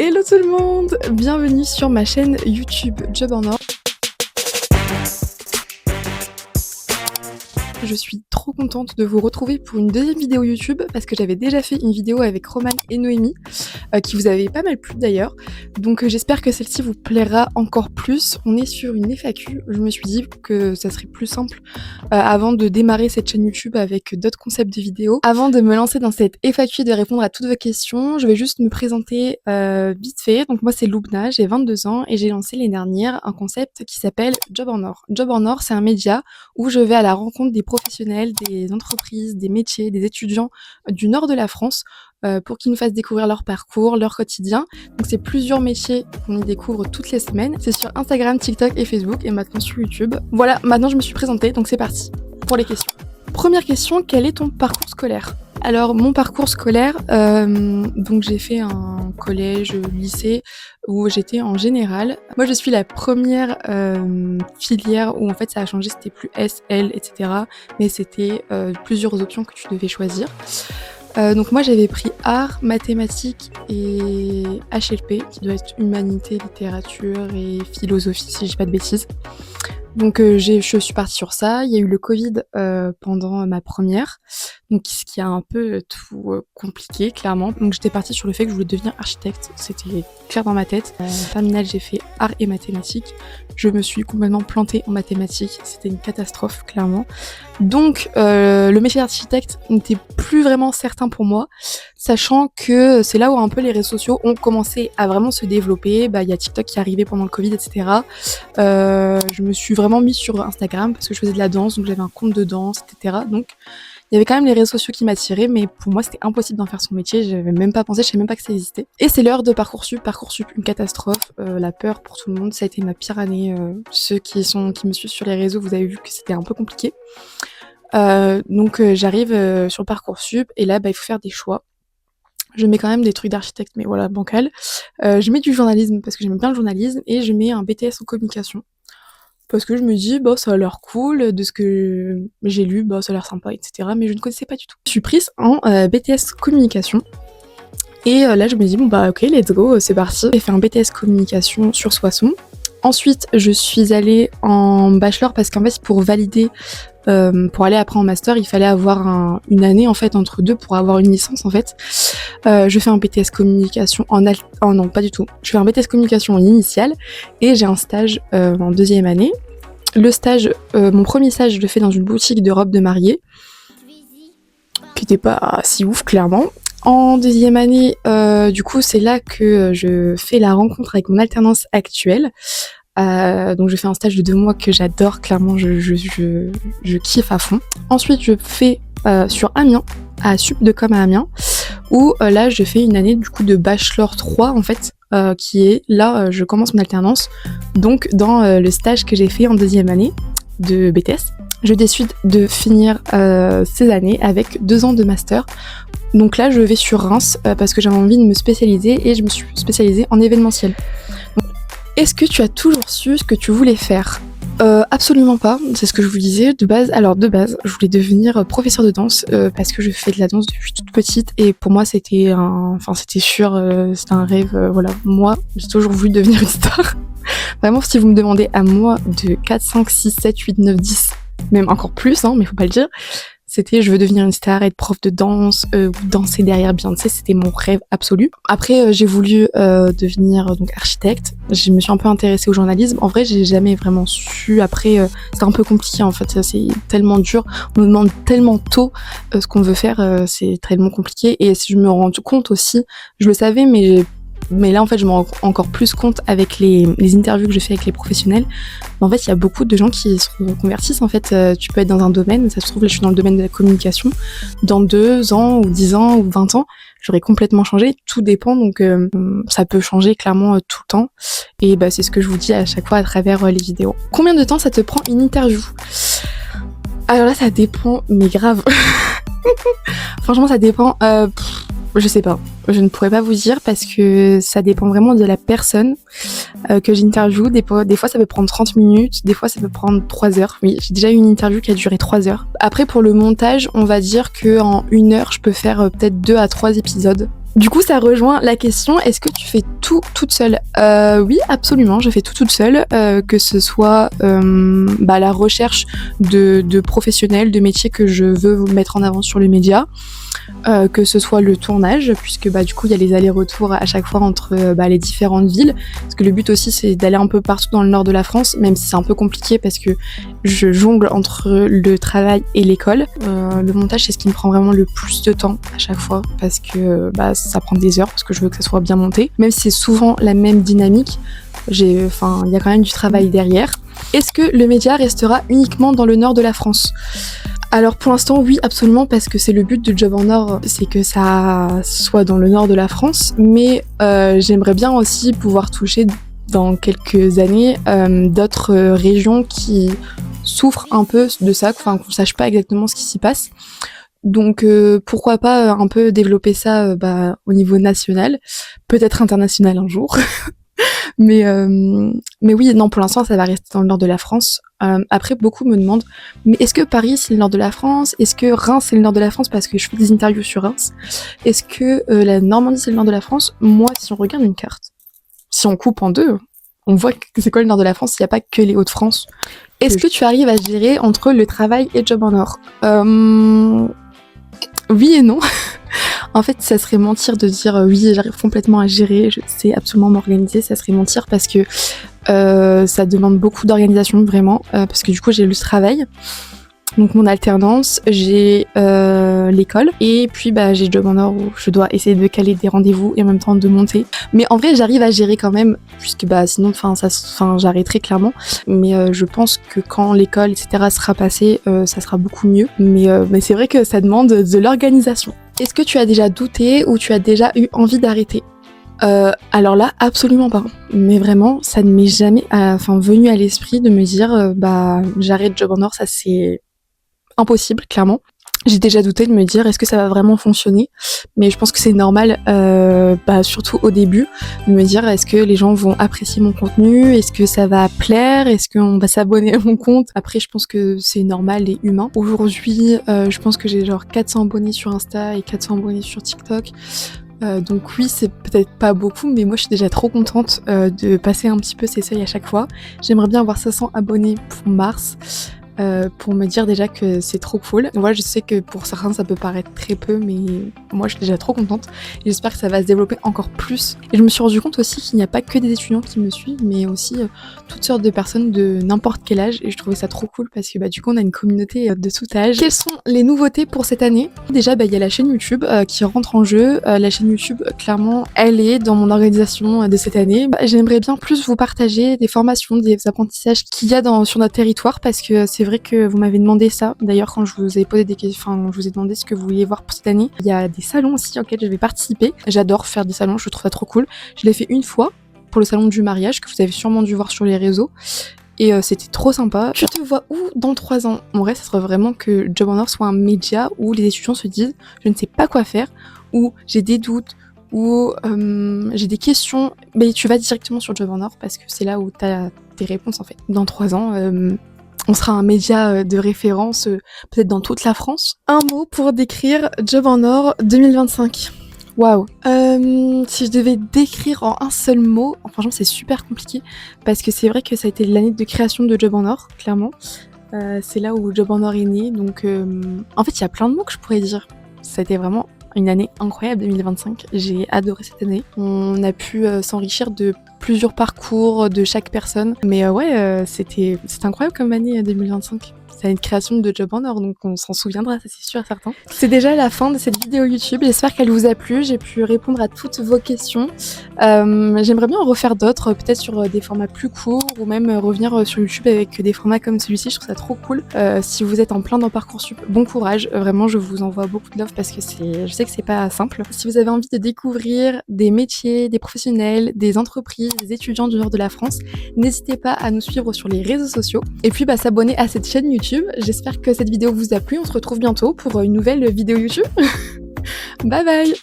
Hello tout le monde, bienvenue sur ma chaîne YouTube Job en Or. Je suis trop contente de vous retrouver pour une deuxième vidéo YouTube parce que j'avais déjà fait une vidéo avec Roman et Noémie qui vous avait pas mal plu d'ailleurs. Donc j'espère que celle-ci vous plaira encore plus. On est sur une FAQ. Je me suis dit que ça serait plus simple avant de démarrer cette chaîne YouTube avec d'autres concepts de vidéos. Avant de me lancer dans cette FAQ et de répondre à toutes vos questions, je vais juste me présenter vite fait. Donc moi c'est Loubna, j'ai 22 ans et j'ai lancé l'année dernière un concept qui s'appelle Job en Or. Job en Or, c'est un média où je vais à la rencontre des professionnels, des entreprises, des métiers, des étudiants du nord de la France pour qu'ils nous fassent découvrir leur parcours, leur quotidien. Donc c'est plusieurs métiers qu'on y découvre toutes les semaines. C'est sur Instagram, TikTok et Facebook et maintenant sur YouTube. Voilà, maintenant je me suis présentée, donc c'est parti pour les questions. Première question, quel est ton parcours scolaire ? Alors mon parcours scolaire, donc j'ai fait un collège, lycée où j'étais en général. Moi je suis la première filière où en fait ça a changé, c'était plus S, L, etc. Mais c'était plusieurs options que tu devais choisir. Donc moi j'avais pris art, mathématiques et HLP, qui doit être humanité, littérature et philosophie si je dis pas de bêtises. Donc je suis partie sur ça. Il y a eu le Covid pendant ma première, donc ce qui a un peu tout compliqué clairement. Donc j'étais partie sur le fait que je voulais devenir architecte, c'était clair dans ma tête. En terminale j'ai fait art et mathématiques. Je me suis complètement plantée en mathématiques, c'était une catastrophe clairement. Donc le métier d'architecte n'était plus vraiment certain pour moi, sachant que c'est là où un peu les réseaux sociaux ont commencé à vraiment se développer. Il y a TikTok qui est arrivé pendant le Covid, etc. Je me suis vraiment mise sur Instagram parce que je faisais de la danse, donc j'avais un compte de danse, etc. Donc il y avait quand même les réseaux sociaux qui m'attiraient, mais pour moi c'était impossible d'en faire son métier, j'avais même pas pensé, je savais même pas que ça existait. Et c'est l'heure de Parcoursup, une catastrophe, la peur pour tout le monde, ça a été ma pire année. Ceux qui me suivent sur les réseaux, vous avez vu que c'était un peu compliqué. Donc j'arrive sur Parcoursup et là il faut faire des choix. Je mets quand même des trucs d'architecte, mais voilà, bancal. Je mets du journalisme parce que j'aime bien le journalisme et je mets un BTS en communication. Parce que je me dis, ça a l'air cool, de ce que j'ai lu, ça a l'air sympa, etc. Mais je ne connaissais pas du tout. Je suis prise en BTS communication. Et là, je me dis, ok, let's go, c'est parti. J'ai fait un BTS communication sur Soissons. Ensuite, je suis allée en bachelor parce qu'en fait, pour valider, pour aller après en master, il fallait avoir une année en fait entre deux pour avoir une licence en fait. Je fais un BTS communication non, pas du tout. Je fais un BTS communication en initiale et j'ai un stage en deuxième année. Le stage, mon premier stage, je le fais dans une boutique de robes de mariée, qui n'était pas si ouf clairement. En deuxième année, du coup, c'est là que je fais la rencontre avec mon alternance actuelle. Donc je fais un stage de 2 mois que j'adore, clairement, je kiffe à fond. Ensuite, je fais sur Amiens, à Sup de Com à Amiens, où là, je fais une année du coup de bachelor 3 en fait, qui est là, je commence mon alternance, donc dans le stage que j'ai fait en deuxième année de BTS. Je décide de finir ces années avec 2 ans de master. Donc là, je vais sur Reims parce que j'avais envie de me spécialiser et je me suis spécialisée en événementiel. Donc, est-ce que tu as toujours su ce que tu voulais faire ? Absolument pas, c'est ce que je vous disais de base. Alors de base, je voulais devenir professeur de danse parce que je fais de la danse depuis toute petite et pour moi c'était sûr, c'était un rêve. Voilà, moi j'ai toujours voulu devenir une star. Vraiment, si vous me demandez à moi de 4, 5, 6, 7, 8, 9, 10, même encore plus, mais faut pas le dire, c'était je veux devenir une star, être prof de danse, ou danser derrière Beyoncé, c'était mon rêve absolu. Après j'ai voulu devenir donc architecte, je me suis un peu intéressée au journalisme. En vrai j'ai jamais vraiment su, après c'est un peu compliqué en fait, c'est tellement dur, on me demande tellement tôt ce qu'on veut faire, c'est tellement compliqué. Et si je me rends compte aussi, je le savais mais là en fait je me rends encore plus compte avec les interviews que je fais avec les professionnels. En fait il y a beaucoup de gens qui se reconvertissent en fait. Tu peux être dans un domaine, ça se trouve là je suis dans le domaine de la communication, dans 2 ans ou 10 ans ou 20 ans j'aurais complètement changé, tout dépend. Donc ça peut changer clairement tout le temps et c'est ce que je vous dis à chaque fois à travers les vidéos. Combien de temps ça te prend une interview ? Alors là ça dépend, mais grave. Franchement ça dépend. Je sais pas, je ne pourrais pas vous dire parce que ça dépend vraiment de la personne que j'interviewe. Des fois ça peut prendre 30 minutes, des fois ça peut prendre 3 heures. Oui, j'ai déjà eu une interview qui a duré 3 heures. Après pour le montage, on va dire qu'en 1 heure je peux faire peut-être 2 à 3 épisodes. Du coup, ça rejoint la question, est-ce que tu fais tout toute seule? Oui, absolument, je fais tout toute seule, que ce soit, la recherche de professionnels, de métiers que je veux mettre en avant sur les médias, que ce soit le tournage, puisque du coup il y a les allers-retours à chaque fois entre les différentes villes. Parce que le but aussi c'est d'aller un peu partout dans le nord de la France, même si c'est un peu compliqué parce que je jongle entre le travail et l'école. Le montage c'est ce qui me prend vraiment le plus de temps à chaque fois parce que ça prend des heures parce que je veux que ça soit bien monté. Même si c'est souvent la même dynamique, il y a quand même du travail derrière. Est-ce que le média restera uniquement dans le nord de la France ? Alors pour l'instant oui absolument parce que c'est le but de Job en Or, c'est que ça soit dans le nord de la France, mais j'aimerais bien aussi pouvoir toucher dans quelques années d'autres régions qui souffrent un peu de ça, qu'on sache pas exactement ce qui s'y passe. Donc pourquoi pas un peu développer ça au niveau national, peut-être international un jour. Mais oui, non, pour l'instant, ça va rester dans le nord de la France. Après, beaucoup me demandent, mais est-ce que Paris, c'est le nord de la France? Est-ce que Reims, c'est le nord de la France? Parce que je fais des interviews sur Reims. Est-ce que la Normandie, c'est le nord de la France? Moi, si on regarde une carte, si on coupe en deux, on voit que c'est quoi le nord de la France? Il n'y a pas que les Hauts-de-France. Est-ce que tu arrives à gérer entre le travail et Job en Or? Oui et non. En fait, ça serait mentir de dire oui, j'arrive complètement à gérer, je sais absolument m'organiser, ça serait mentir parce que ça demande beaucoup d'organisation vraiment, parce que du coup j'ai le travail, donc mon alternance, j'ai l'école et puis j'ai Job en Or où je dois essayer de caler des rendez-vous et en même temps de monter. Mais en vrai, j'arrive à gérer quand même puisque sinon j'arrêterai clairement. Mais je pense que quand l'école etc sera passée, ça sera beaucoup mieux. Mais c'est vrai que ça demande de l'organisation. Est-ce que tu as déjà douté ou tu as déjà eu envie d'arrêter? Alors là, absolument pas. Mais vraiment, ça ne m'est jamais venu à l'esprit de me dire j'arrête Job en Or, ça c'est impossible, clairement. J'ai déjà douté de me dire est-ce que ça va vraiment fonctionner, mais je pense que c'est normal, surtout au début, de me dire est-ce que les gens vont apprécier mon contenu, est-ce que ça va plaire, est-ce qu'on va s'abonner à mon compte. Après, je pense que c'est normal et humain. Aujourd'hui, je pense que j'ai genre 400 abonnés sur Insta et 400 abonnés sur TikTok. Donc oui, c'est peut-être pas beaucoup, mais moi je suis déjà trop contente de passer un petit peu ces seuils à chaque fois. J'aimerais bien avoir 500 abonnés pour mars. Pour me dire déjà que c'est trop cool. Voilà, je sais que pour certains ça peut paraître très peu, mais moi je suis déjà trop contente et j'espère que ça va se développer encore plus. Et je me suis rendu compte aussi qu'il n'y a pas que des étudiants qui me suivent, mais aussi toutes sortes de personnes de n'importe quel âge, et je trouvais ça trop cool parce que du coup on a une communauté de tout âge. Quelles sont les nouveautés pour cette année? Déjà il y a la chaîne YouTube qui rentre en jeu. La chaîne YouTube, clairement, elle est dans mon organisation de cette année. J'aimerais bien plus vous partager des formations, des apprentissages qu'il y a sur notre territoire, parce que c'est vrai que vous m'avez demandé ça. D'ailleurs, quand je vous ai posé des questions, je vous ai demandé ce que vous vouliez voir pour cette année. Il y a des salons aussi auxquels je vais participer. J'adore faire des salons, je trouve ça trop cool. Je l'ai fait une fois pour le salon du mariage que vous avez sûrement dû voir sur les réseaux. Et c'était trop sympa. Tu te vois où dans 3 ans? Mon rêve, ça serait vraiment que Job en Or soit un média où les étudiants se disent je ne sais pas quoi faire, ou j'ai des doutes, ou j'ai des questions. Mais tu vas directement sur Job en Or parce que c'est là où tu as tes réponses en fait. Dans 3 ans, on sera un média de référence peut-être dans toute la France. Un mot pour décrire Job en Or 2025. Waouh. Si je devais décrire en un seul mot, franchement c'est super compliqué parce que c'est vrai que ça a été l'année de création de Job en Or, clairement. C'est là où Job en Or est né, donc en fait il y a plein de mots que je pourrais dire. Ça a été vraiment une année incroyable 2025, j'ai adoré cette année. On a pu s'enrichir de plusieurs parcours de chaque personne, mais c'était incroyable comme année 2025. C'est une création de Job en Or, donc on s'en souviendra, ça c'est sûr et certain. C'est déjà la fin de cette vidéo YouTube, j'espère qu'elle vous a plu, j'ai pu répondre à toutes vos questions. J'aimerais bien en refaire d'autres, peut-être sur des formats plus courts, ou même revenir sur YouTube avec des formats comme celui-ci, je trouve ça trop cool. Si vous êtes en plein dans Parcoursup, bon courage, vraiment je vous envoie beaucoup de love parce que je sais que c'est pas simple. Si vous avez envie de découvrir des métiers, des professionnels, des entreprises, des étudiants du nord de la France, n'hésitez pas à nous suivre sur les réseaux sociaux, et puis s'abonner à cette chaîne YouTube. J'espère que cette vidéo vous a plu, on se retrouve bientôt pour une nouvelle vidéo YouTube. Bye bye.